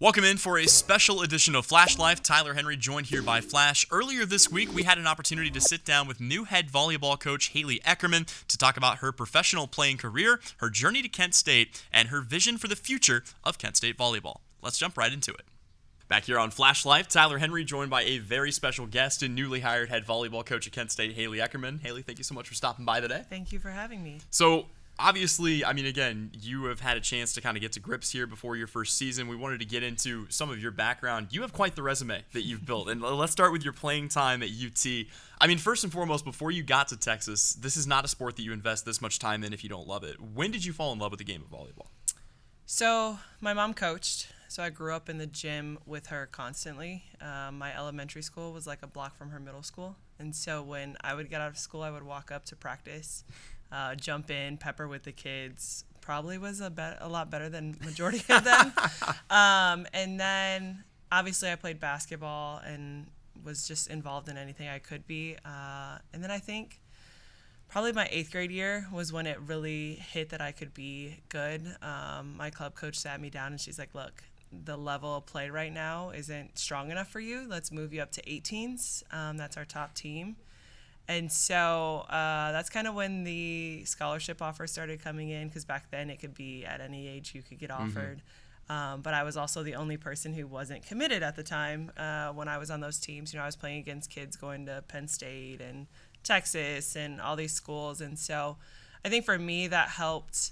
Welcome in for a special edition of Flash Life. Tyler Henry joined here by Flash. Earlier this week, we had an opportunity to sit down with new head volleyball coach Haley Eckerman to talk about her professional playing career, her journey to Kent State, and her vision for the future of Kent State volleyball. Let's jump right into it. Back here on Flash Life, Tyler Henry joined by a very special guest and newly hired head volleyball coach at Kent State, Haley Eckerman. Haley, thank you so much for stopping by today. Thank you for having me. So, obviously, again, you have had a chance to kind of get to grips here before your first season. We wanted to get into some of your background. You have quite the resume that you've built. And let's start with your playing time at UT. First and foremost, before you got to Texas, this is not a sport that you invest this much time in if you don't love it. When did you fall in love with the game of volleyball? So my mom coached, so I grew up in the gym with her constantly. My elementary school was like a block from her middle school. And so when I would get out of school, I would walk up to practice. Jump in, pepper with the kids. Probably was a lot better than majority of them. And then obviously I played basketball and was just involved in anything I could be. And then I think probably my 8th grade year was when it really hit that I could be good. My club coach sat me down and she's like, look, the level of play right now isn't strong enough for you. Let's move you up to 18s. That's our top team. And so that's kind of when the scholarship offers started coming in, because back then it could be at any age you could get offered. But I was also the only person who wasn't committed at the time when I was on those teams. You know, I was playing against kids going to Penn State and Texas and all these schools. And so I think for me that helped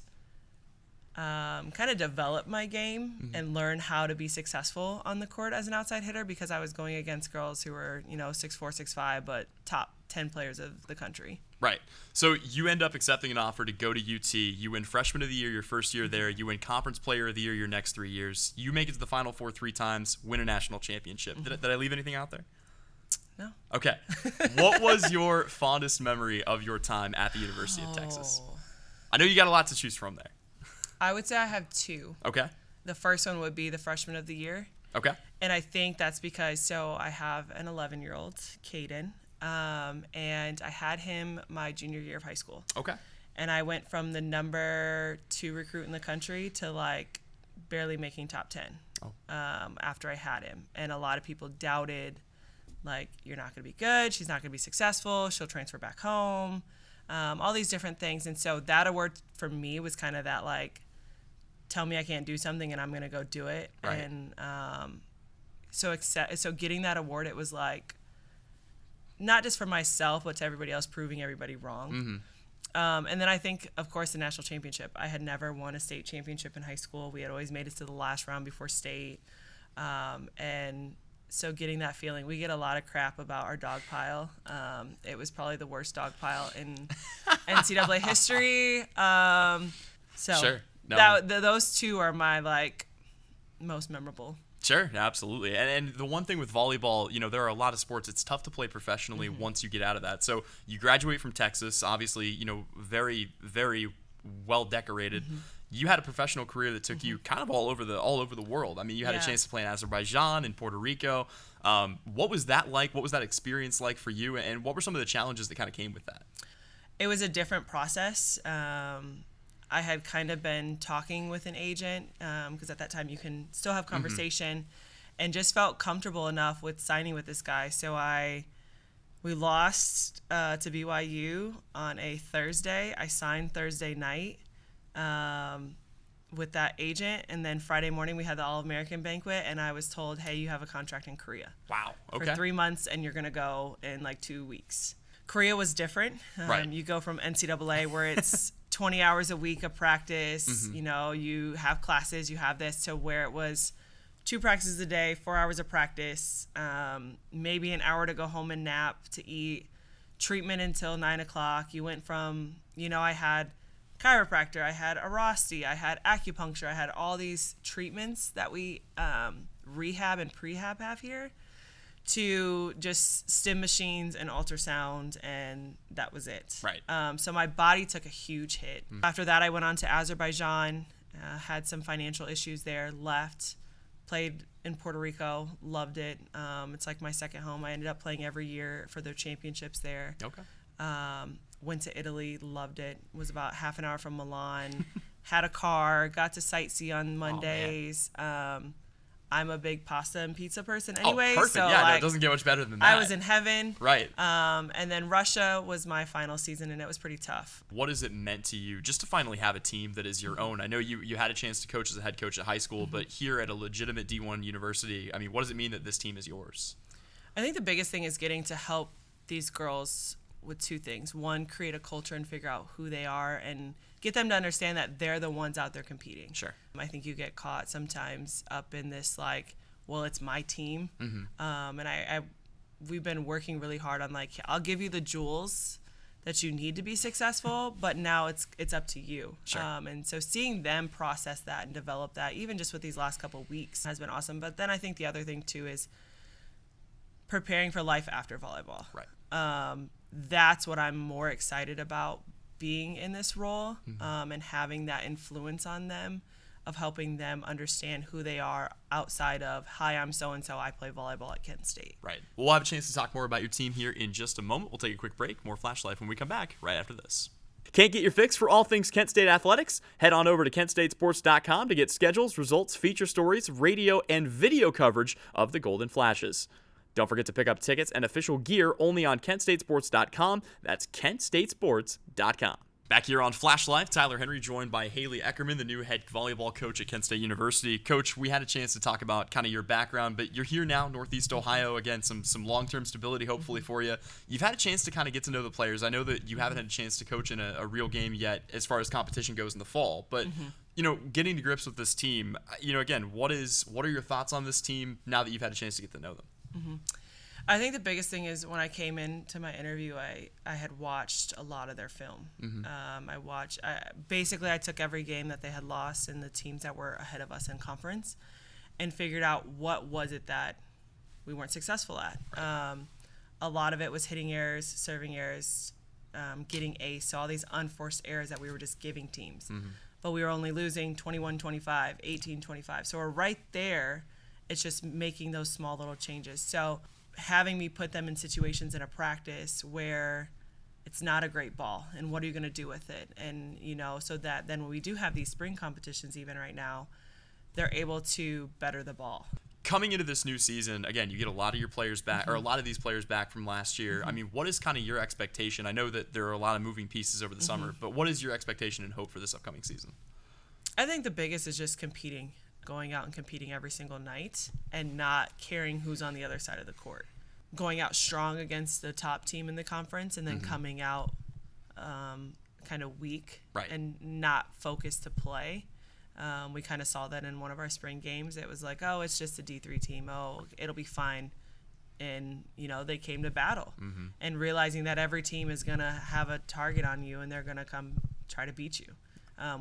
kind of develop my game and learn how to be successful on the court as an outside hitter, because I was going against girls who were, 6'4", 6'5", but top 10 players of the country. Right. So you end up accepting an offer to go to UT. You win Freshman of the Year your first year there. You win Conference Player of the Year your next 3 years. You make it to the Final Four 3 times, win a national championship. Did I leave anything out there? No. Okay. What was your fondest memory of your time at the University of Texas? I know you got a lot to choose from there. I would say I have 2. Okay. The first one would be the Freshman of the Year. Okay. And I think that's because, I have an 11-year-old, Caden, and I had him my junior year of high school. Okay. And I went from the number 2 recruit in the country to barely making top 10 after I had him. And a lot of people doubted, you're not going to be good. She's not going to be successful. She'll transfer back home. All these different things. And so that award for me was kind of that, tell me I can't do something and I'm going to go do it. Right. And so getting that award, it was not just for myself, but to everybody else, proving everybody wrong. And then I think, of course, the national championship. I had never won a state championship in high school. We had always made it to the last round before state. And so getting that feeling, we get a lot of crap about our dog pile. It was probably the worst dog pile in NCAA history. Sure. No. Those 2 are my most memorable. Sure, absolutely. And the one thing with volleyball, there are a lot of sports. It's tough to play professionally once you get out of that. So you graduate from Texas, obviously, very, very well decorated. You had a professional career that took you kind of all over the world. You had a chance to play in Azerbaijan and Puerto Rico. What was that like? What was that experience like for you? And what were some of the challenges that kind of came with that? It was a different process. I had kind of been talking with an agent because at that time you can still have conversation, and just felt comfortable enough with signing with this guy. So we lost to BYU on a Thursday. I signed Thursday night with that agent, and then Friday morning we had the All-American banquet, and I was told, hey, you have a contract in Korea. Wow. Okay. For 3 months, and you're going to go in 2 weeks. Korea was different. Right. You go from NCAA where it's 20 hours a week of practice, you have classes, you have this, to where it was 2 practices a day, 4 hours of practice, maybe an hour to go home and nap, to eat, treatment until 9 o'clock. You went from, I had chiropractor, I had Arasti, I had acupuncture, I had all these treatments that we rehab and prehab have here, to just stim machines and ultrasound, and that was it. Right. So my body took a huge hit. After that, I went on to Azerbaijan, had some financial issues there, left, played in Puerto Rico, loved it. It's like my second home. I ended up playing every year for their championships there. Okay. Went to Italy, loved it. Was about half an hour from Milan. Had a car, got to sightsee on Mondays. I'm a big pasta and pizza person anyway. Oh, perfect. So Yeah, no, like, it doesn't get much better than that. I was in heaven. Right. And then Russia was my final season, and it was pretty tough. What has it meant to you just to finally have a team that is your own? I know you had a chance to coach as a head coach at high school, but here at a legitimate D1 university, I mean, what does it mean that this team is yours? I think the biggest thing is getting to help these girls with two things. One, create a culture and figure out who they are and get them to understand that they're the ones out there competing. Sure. I think you get caught sometimes up in this like, well, it's my team. And we've been working really hard on like, I'll give you the jewels that you need to be successful, but now it's up to you. Sure. And so seeing them process that and develop that, even just with these last couple of weeks, has been awesome. But then I think the other thing too is preparing for life after volleyball. Right. That's what I'm more excited about, being in this role, and having that influence on them, of helping them understand who they are outside of, hi, I'm so-and-so, I play volleyball at Kent State. Right. We'll have a chance to talk more about your team here in just a moment. We'll take a quick break. More Flash Life when we come back right after this. Can't get your fix for all things Kent State athletics? Head on over to KentStateSports.com to get schedules, results, feature stories, radio, and video coverage of the Golden Flashes. Don't forget to pick up tickets and official gear only on KentStateSports.com. That's KentStateSports.com. Back here on Flash Life, Tyler Henry joined by Haley Eckerman, the new head volleyball coach at Kent State University. Coach, we had a chance to talk about kind of your background, but you're here now, Northeast Ohio. Again, some long-term stability hopefully for you. You've had a chance to kind of get to know the players. I know that you haven't had a chance to coach in a real game yet as far as competition goes in the fall, but you know, getting to grips with this team, you know, again, what are your thoughts on this team now that you've had a chance to get to know them? I think the biggest thing is when I came into my interview, I had watched a lot of their film. I took every game that they had lost and the teams that were ahead of us in conference and figured out what was it that we weren't successful at. A lot of it was hitting errors, serving errors, getting ace, so all these unforced errors that we were just giving teams. But we were only losing 21-25, 18-25. So we're right there. It's just making those small little changes. So having me put them in situations in a practice where it's not a great ball and what are you going to do with it? And, you know, so that then when we do have these spring competitions even right now, they're able to better the ball. Coming into this new season, again, you get a lot of your players back, or a lot of these players back from last year. I mean, what is kind of your expectation? I know that there are a lot of moving pieces over the summer, but what is your expectation and hope for this upcoming season? I think the biggest is just competing. Going out and competing every single night and not caring who's on the other side of the court. Going out strong against the top team in the conference and then coming out kind of weak and not focused to play. We kind of saw that in one of our spring games. It was like, oh, it's just a D3 team. Oh, it'll be fine. And, you know, they came to battle. And realizing that every team is going to have a target on you and they're going to come try to beat you.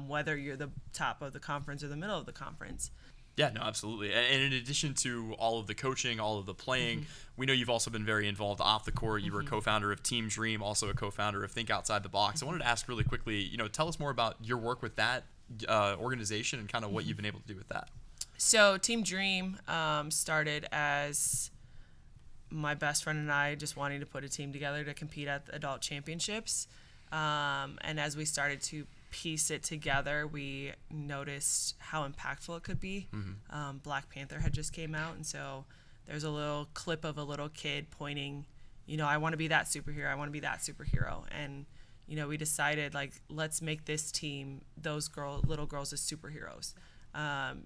Whether you're the top of the conference or the middle of the conference. Yeah, no, absolutely. And in addition to all of the coaching, all of the playing, we know you've also been very involved off the court. You were a co-founder of Team Dream, also a co-founder of Think Outside the Box. I wanted to ask really quickly, you know, tell us more about your work with that organization and kind of what you've been able to do with that. So Team Dream started as my best friend and I just wanting to put a team together to compete at the adult championships. And as we started to piece it together, we noticed how impactful it could be. Black Panther had just came out, and so there's a little clip of a little kid pointing, you know, I want to be that superhero, I want to be that superhero. And, you know, we decided, like, let's make this team, those little girls as superheroes.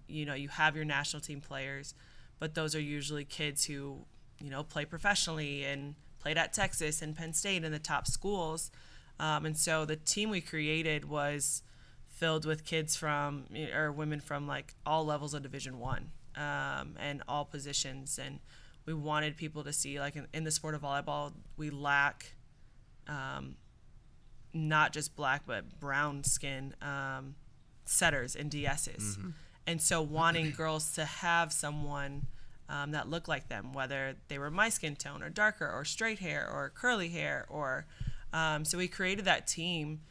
You know, you have your national team players, but those are usually kids who, you know, play professionally and played at Texas and Penn State and the top schools. And so the team we created was filled with kids from, or women from, like, all levels of Division I, and all positions. And we wanted people to see, like, in the sport of volleyball, we lack not just black but brown skin setters and DSs. And so wanting girls to have someone that looked like them, whether they were my skin tone or darker or straight hair or curly hair or so we created that team,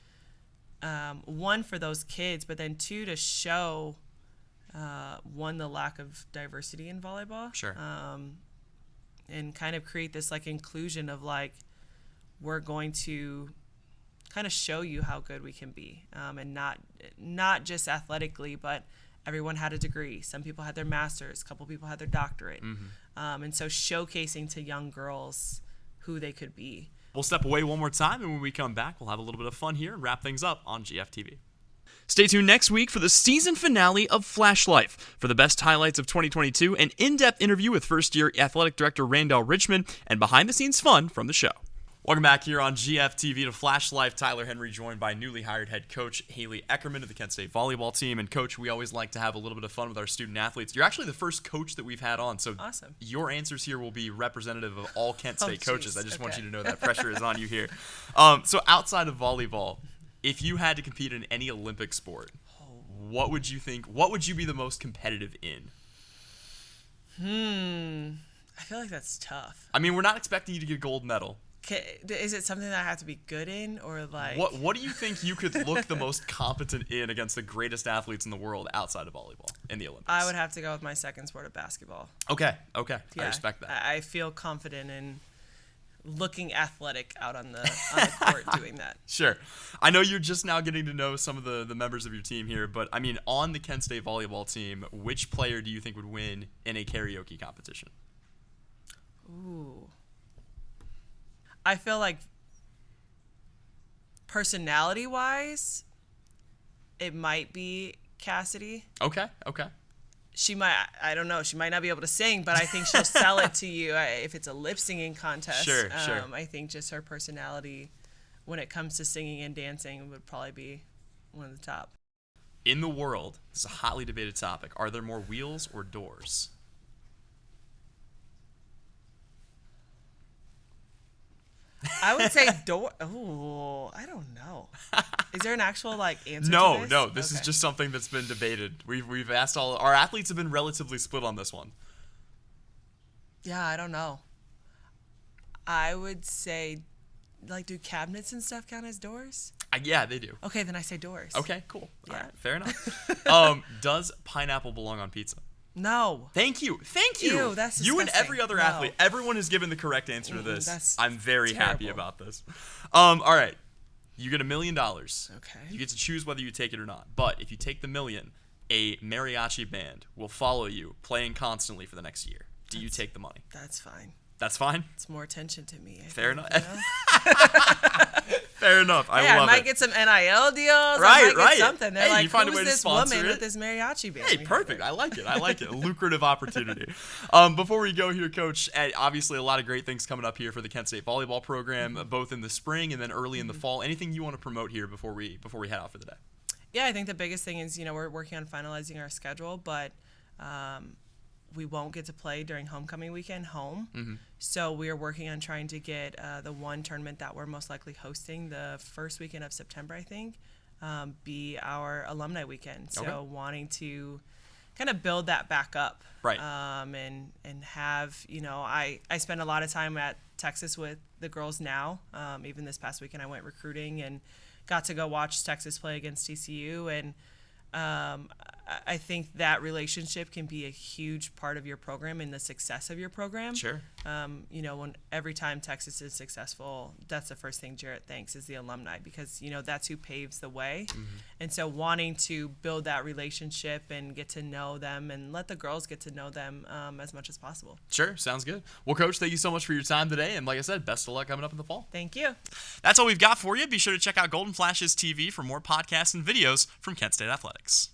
one, for those kids, but then two, to show, one, the lack of diversity in volleyball. Sure. And kind of create this, like, inclusion of, like, we're going to kind of show you how good we can be, and not just athletically, but everyone had a degree. Some people had their master's, a couple people had their doctorate. And so showcasing to young girls who they could be. We'll step away one more time, and when we come back, we'll have a little bit of fun here and wrap things up on GFTV. Stay tuned next week for the season finale of Flash Life. For the best highlights of 2022, an in-depth interview with first-year athletic director Randale Richmond, and behind-the-scenes fun from the show. Welcome back here on GFTV to Flash Life. Tyler Henry joined by newly hired head coach Haley Eckerman of the Kent State volleyball team. And coach, we always like to have a little bit of fun with our student athletes. You're actually the first coach that we've had on, so awesome. Your answers here will be representative of all Kent State coaches. I just want you to know that pressure is on you here. So outside of volleyball, if you had to compete in any Olympic sport, what would you think? What would you be the most competitive in? I feel like that's tough. I mean, we're not expecting you to get a gold medal. Is it something that I have to be good in, or like? What do you think you could look the most competent in against the greatest athletes in the world outside of volleyball in the Olympics? I would have to go with my second sport of basketball. Okay. Yeah, I respect that. I feel confident in looking athletic out on the court doing that. Sure. I know you're just now getting to know some of the members of your team here, but I mean, on the Kent State volleyball team, which player do you think would win in a karaoke competition? Ooh. I feel like personality-wise, it might be Cassidy. Okay. She might, I don't know, she might not be able to sing, but I think she'll sell it to you if it's a lip-singing contest. Sure. I think just her personality when it comes to singing and dancing would probably be one of the top. In the world, this is a hotly debated topic, are there more wheels or doors? I would say door. Oh, I don't know. Is there an actual answer to this? No. This is just something that's been debated. We've asked all our athletes have been relatively split on this one. Yeah, I don't know. I would say, do cabinets and stuff count as doors? Yeah, they do. Okay, then I say doors. Okay, cool. Yeah. All right, fair enough. Does pineapple belong on pizza? No. Thank you. Ew, that's disgusting. You and every other athlete. Everyone has given the correct answer to this. I'm very happy terrible. about this. All right. You get $1 million. Okay. You get to choose whether you take it or not. But if you take the $1 million, a mariachi band will follow you, playing constantly for the next year. Do you take the money? That's fine. That's fine? It's more attention to me. Fair enough. You know? Fair enough. I love it. I might get some NIL deals. Right. I might get something. They're hey, you find a way who's to this sponsor woman it? with this mariachi band? Hey, perfect. I like it. A lucrative opportunity. Before we go here, Coach, obviously a lot of great things coming up here for the Kent State volleyball program, both in the spring and then early in the fall. Anything you want to promote here before we head out for the day? Yeah, I think the biggest thing is, we're working on finalizing our schedule, but we won't get to play during homecoming weekend home. So we are working on trying to get the one tournament that we're most likely hosting the first weekend of September, I think, be our alumni weekend. So wanting to kind of build that back up. Right. And have, I spend a lot of time at Texas with the girls now. Even this past weekend I went recruiting and got to go watch Texas play against TCU, and I think that relationship can be a huge part of your program and the success of your program. Sure. When every time Texas is successful, that's the first thing Jarrett thanks is the alumni, because, that's who paves the way. And so wanting to build that relationship and get to know them and let the girls get to know them as much as possible. Sure. Sounds good. Well, Coach, thank you so much for your time today. And like I said, best of luck coming up in the fall. Thank you. That's all we've got for you. Be sure to check out Golden Flashes TV for more podcasts and videos from Kent State Athletics.